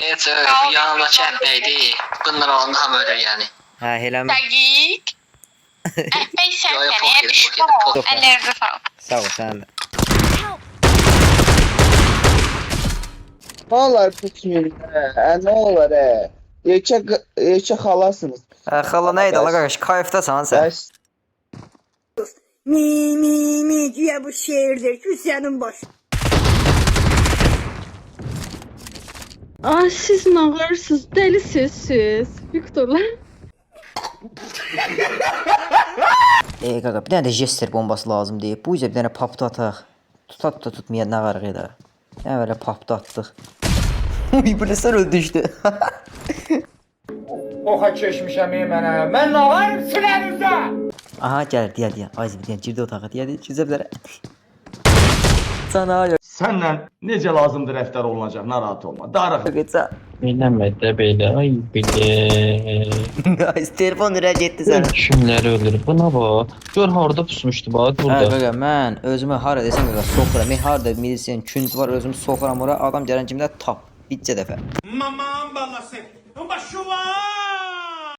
Evet, bu yanına çəkməkdi. Bunlar onu ham ölür yani. Ha helal. Dəqiq. Əhbəy sən Yo, yo, sənəyə poker, düşdü. poker. Əllərinizi sağ. Sağ ol sen de. Vallahi tutmayın. Ne olur he. Yekə xalasınız. Xala neydi ala qardaş? Kayıfdasan sen. Bəs Mi diye bu şehirdir ki senin baş. Ay siz nağırsınız, delisiniz siz. Viktorlar. Qaqa bir dənə də jester bombası lazım deyib. Bu yüzden bir dənə papda ataq. Tuta tutmaya nə qarıq edə. Yəni belə papda atdıq. Uy bu nə sən öldü işte. Oxa keçmişəm mənə. Mən nə varım sinənizdə? Aha gəlir deyər. Ayz bir dənə girdi otağa deyər. Güzə bilər. Sana ayır. Sənlə necə lazımdır rəftar olunacaq, narahat olma. Darıq. Qaqa. Eləmədə belə, ay belə. Ayz telefon rəc etdi sənə. Kimləri ölür? Buna bax. Gör harda pusmuşdu bax Hə burada. qaqa mən özümü hara desəm qaqa soxuram. Harda milisiyan künc var özümü soxuram ora. Adam gələn kimdə tap. Bitcə dəfə. Mamam balası. Başuva!